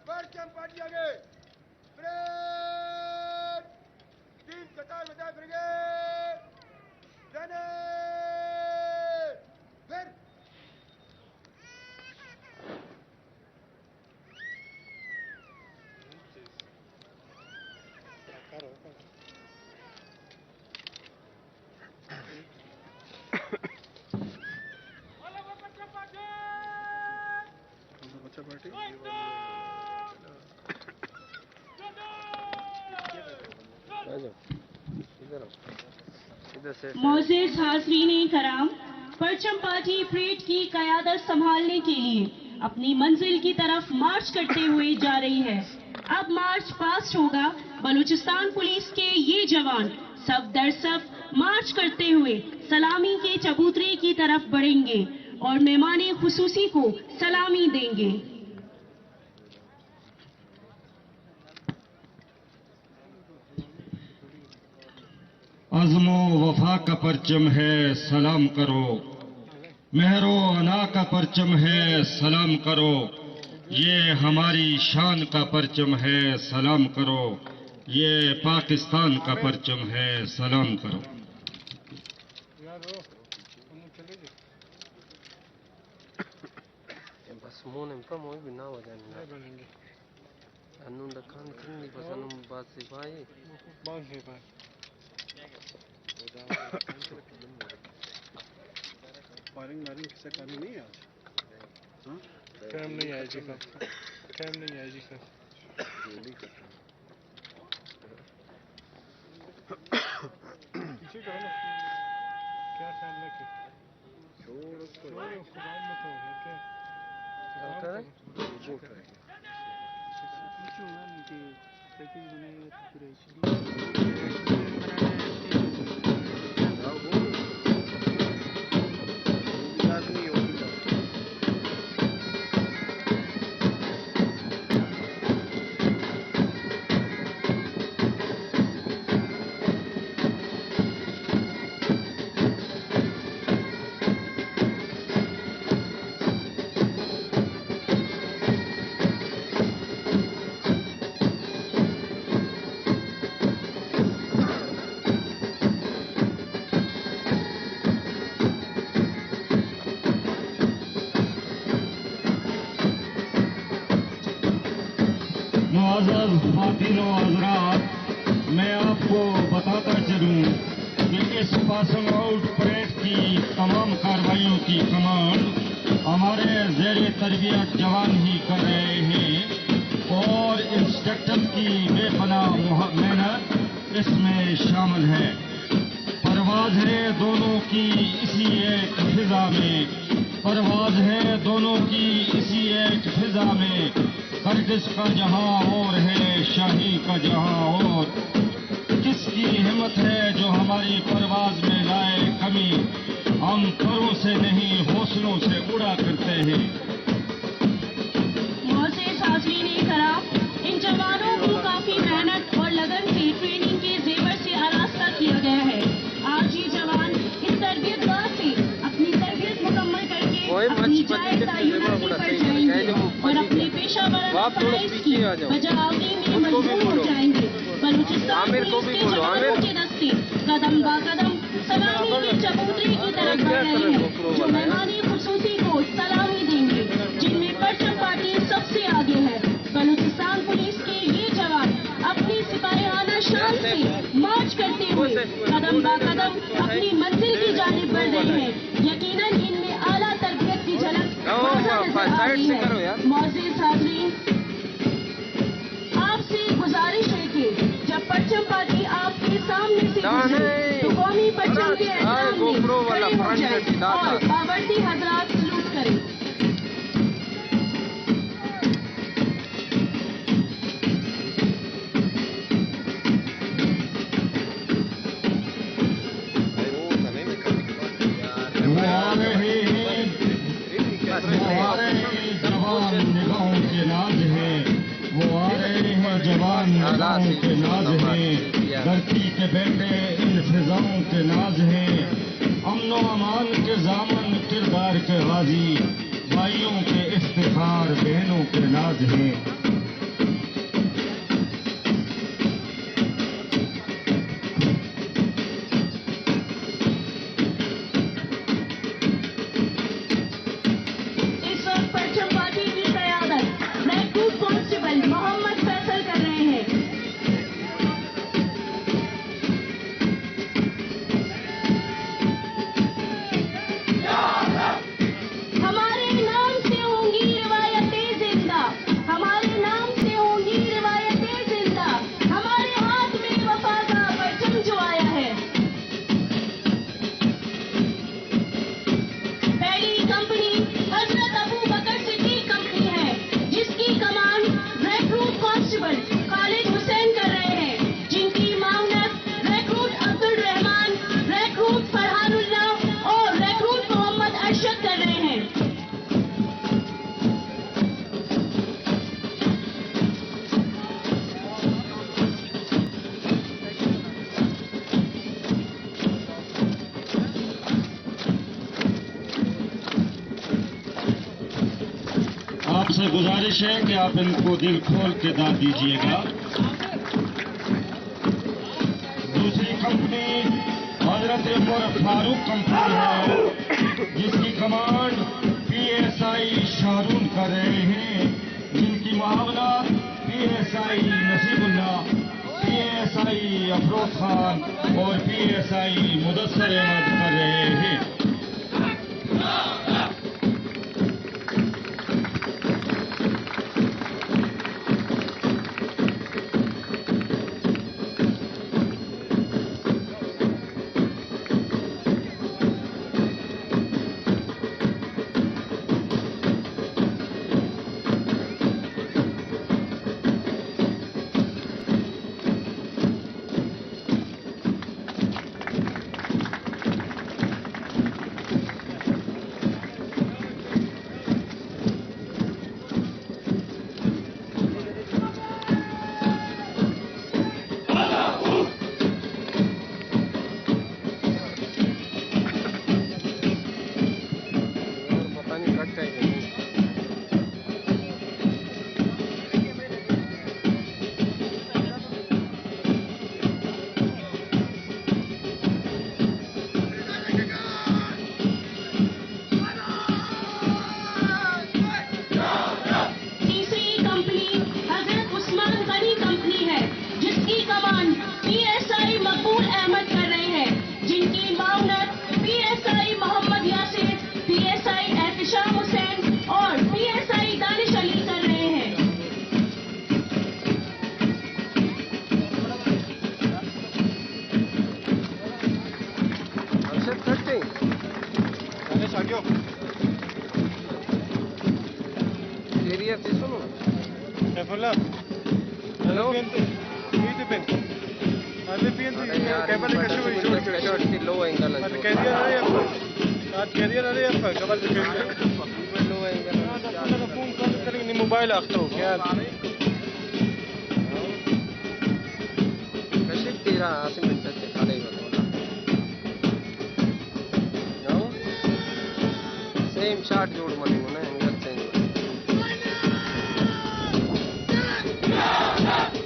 परचम पार्टी आगे ब्रेक तीन कतार में जाए ब्रिगेड जाने फिर बच्चा पार्टी मोअज़्ज़िज़ हाज़रीन कराम, परचम पार्टी परेड की क़यादत संभालने के लिए अपनी मंजिल की तरफ मार्च करते हुए जा रही है। अब मार्च पास्ट होगा। बलूचिस्तान पुलिस के ये जवान सफ दर सफ मार्च करते हुए सलामी के चबूतरे की तरफ बढ़ेंगे और मेहमान खुसूसी को सलामी देंगे। अज़्मो वफा का परचम है सलाम करो, मेहरो अना का परचम है सलाम करो, ये हमारी शान का परचम है सलाम करो, ये पाकिस्तान का परचम है सलाम करो। बस मोने पर मोई बिना वजन बनेंगे अनु दखान किन बस अनु बात सिपाही बात सिपाही फायरिंग मारिंग किसे करनी नहीं है आज टाइम नहीं है जी का टाइम नहीं है जी का किसी करो ना क्या टाइम लगे छोड़ उसको बाद में तो क्या करे जो करे कुछ ना मुझे पैकेज बनाएगा तो पूरा मुअज़्ज़ज़ ख़वातीन व हज़रात, मैं आपको बताता चलूं कि इस पासिंग आउट परेड की तमाम कार्रवाइयों की कमांड हमारे ज़ेरे तरबियत जवान ही कर रहे हैं और इंस्ट्रक्टर की बेपनाह मेहनत इसमें शामिल है। परवाज़ है दोनों की इसी एक फिजा में, परवाज़ है दोनों की इसी एक फिजा में, गर्दिश का जहां और है शाही का जहां और, किसकी हिम्मत है जो हमारी परवाज में लाए कमी, हम परों से नहीं हौसलों से उड़ा करते हैं। मोअज़्ज़िज़ हाज़रीन कराम, इन जवानों को काफी मेहनत और लगन से ट्रेनिंग के जेवर से आरास्ता किया गया है। आज ये जवान इस तरबियतगाह से अपनी तरबियत मुकम्मल करके अपनी जाए तैनाती पर जाएंगे और अपने पेशावराना फ़राइज़ की बजावनी में मजबूर हो जाएंगे। बलूचिस्तान पुलिस के जवानों के दस्ते कदम ब कदम सलामी के चबूतरे की तरफ बढ़ रहे हैं, जो मेहमान खुसूसी को सलामी देंगे, जिनमें परचम पार्टी सबसे आगे है। बलूचिस्तान पुलिस के ये जवान अपनी सिपाहियाना शान से मार्च करते हुए कदम ब कदम अपनी मंजिल की जानिब बढ़ रहे हैं। यकीनन इनमें आला तरबियत की झलक नजर आ रही है। मुअज़्ज़िज़ हाज़रीन, आपसे गुजारिश है कि जब परचम पार्टी आपके सामने से गुजरे तो कौमी परचम के एहतराम में खड़े हो जाएं और बावर्दी हजरात सलूट करें। हवाओं के नाज हैं, धरती के बेटे इन फिजाओं के नाज हैं, अमनो अमान के जामन किरदार के गाजी, भाइयों के इफ्तिखार बहनों के नाज हैं। इस वक्त परचम पार्टी की क़यादत महबूब कांस्टेबल मोहम्मद फैसल कर रहे हैं। हमारे नाम से होंगी रिवायतें जिंदा, हमारे नाम से होंगी रिवायतें जिंदा, हमारे हाथ में वफा का परचम जो आया है। पहली कंपनी हजरत अबू बकर सिद्दीक कंपनी है, जिसकी कमान रिक्रूट कांस्टेबल खालिद हुसैन कर रहे हैं, जिनकी मामनत रिक्रूट अब्दुल रहमान, रिक्रूट फरहानुल्लाह और रिक्रूट मोहम्मद अरशद कर रहे हैं। आपसे गुजारिश है कि आप इनको दिल खोल के दाद दीजिएगा। दूसरी कंपनी हजरत उमर फारूक कंपनी है, जिसकी कमांड पीएसआई शारून कर रहे हैं, जिनकी मुआवनत पीएसआई नसीबुल्ला, पीएसआई अफरोज खान और पीएसआई मुदस्सर अहमद कर रहे हैं। पता नहीं कट जाएगा। तीसरी कंपनी हजरत उस्मान गनी कंपनी है, जिसकी कमान पीएसआई मकबूल अहमद कर रहे हैं, जिनकी मामनत पीएसआई मोहम्मद यासिर, पीएसआई एहतिशाम हुसैन और पीएसआई दानिश अली कर रहे हैं। अरशद कट गई। एरिया से सुनो। Hola. Hello. Alle pienso अरे यार, केबल का शो इस बात से शॉर्ट की लो एंगल है। आज कैरियर आ रही है आज कैरियर आ रही है केबल से लो एंगल कैरियर फोन कॉल करेंगे मोबाइल आखतो क्या कशिफ तेरा आसिम मिनट से खाली बता नो सेम शॉट जोड़ मनी मुने एंगल चेंज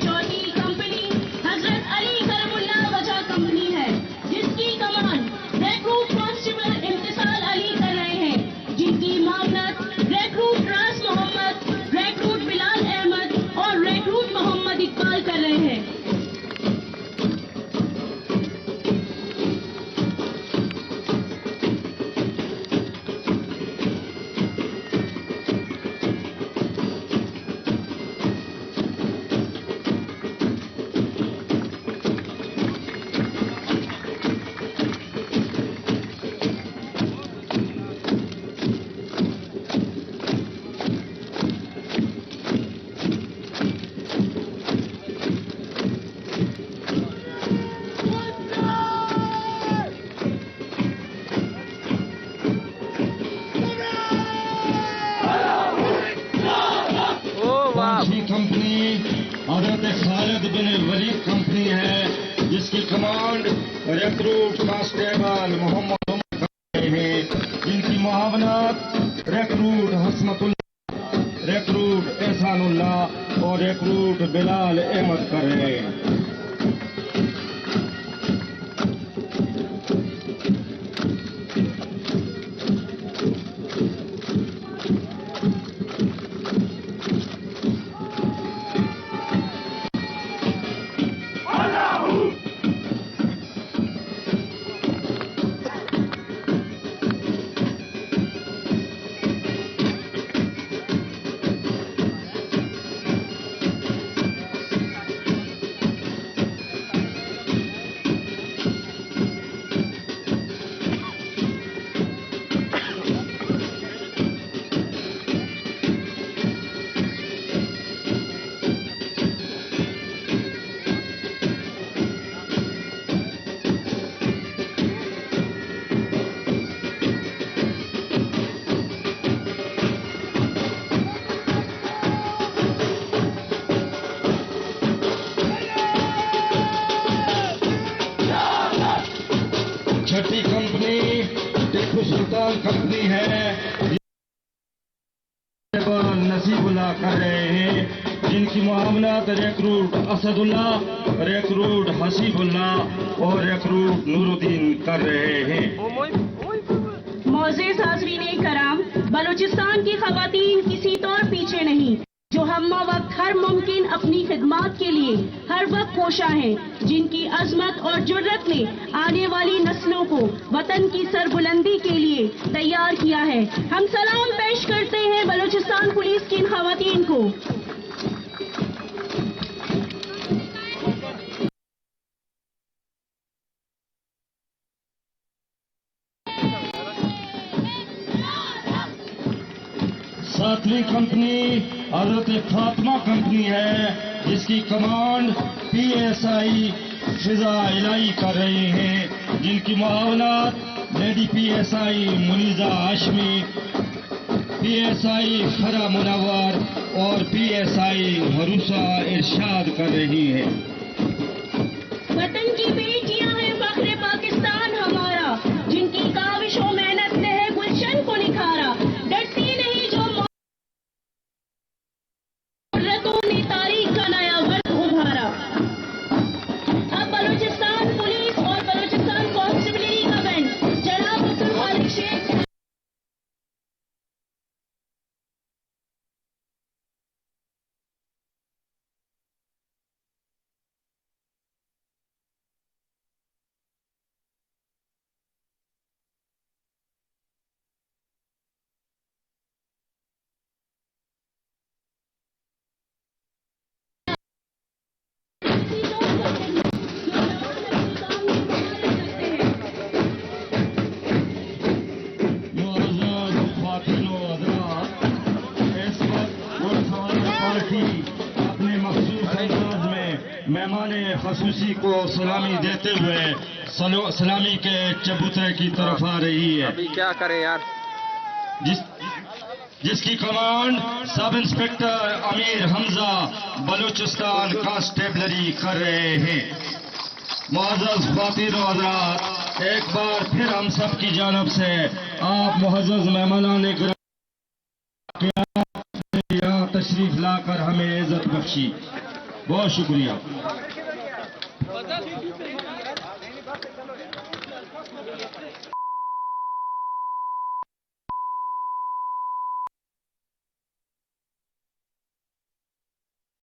चौथी कंपनी हजरत अली करमुल्ला वजह कंपनी है, जिसकी कमान रिक्रूट कांस्टेबल इम्तिसाल अली कर रहे हैं, जिनकी मामनत रिक्रूट रास मोहम्मद, रिक्रूट बिलाल अहमद और रिक्रूट मोहम्मद इकबाल कर रहे हैं। Command recruit constable Mohammad Umar कर रहे हैं, जिनकी मुआवनत रिक्रूट हसमतुल्लाह, रिक्रूट एहसानुल्लाह और रिक्रूट बिलाल अहमद कर रहे हैं। छठी कंपनी टीपू सुल्तान कंपनी है, नसीबुल्लाह कर रहे हैं, जिनकी मुआवनत रिक्रूट असदुल्लाह, रिक्रूट हसीबुल्लाह और रिक्रूट नूरुद्दीन कर रहे हैं। मोअज़्ज़िज़ हाज़रीन कराम, बलूचिस्तान की ख़वातीन किसी तौर पीछे नहीं, जो हम्मा वक्त हर मुमकिन अपनी खिदमत के लिए हर वक्त कोशा हैं, जिनकी अजमत और जुर्रत ने आने वाली नस्लों को वतन की सरबुलंदी के लिए तैयार किया है। हम सलाम पेश करते हैं बलूचिस्तान पुलिस की इन ख़वातीन को। सातवीं कंपनी हजरत फातिमा कंपनी है, जिसकी कमांड PSI फिजा इलाही कर रहे हैं, जिनकी मुआवनत lady PSI Muniza Hashmi, PSI फरा मुनव्वर और PSI मरूसा इरशाद कर रही है। वतन की बेटियां हैं फख्रे पाकिस्तान हमारा, जिनकी काविशों मेहनत ने है गुलशन को निखारा, डरती नहीं जो मुर्रतों ने तारीख का नया वर्ग उभारा। अब बलूचिस्तान पुलिस और बलूचिस्तान कॉन्स्टेबलरी का बैंड जनाब अब्दुल खालिक शेख अपने मखसूस अंदाज में मेहमान खसूसी को सलामी देते हुए सलामी के चबूतरे की तरफ आ रही है। अभी क्या करें यार, जिसकी command sub inspector Amir Hamza Balochistan constabulary कर रहे हैं। मुअज़्ज़ज़ ख़वातीन व हज़रात, एक बार फिर हम सब की जानब से आप मुअज़्ज़ज़ मेहमानान यहाँ तशरीफ लाकर हमें इज्जत बख्शी, बहुत शुक्रिया।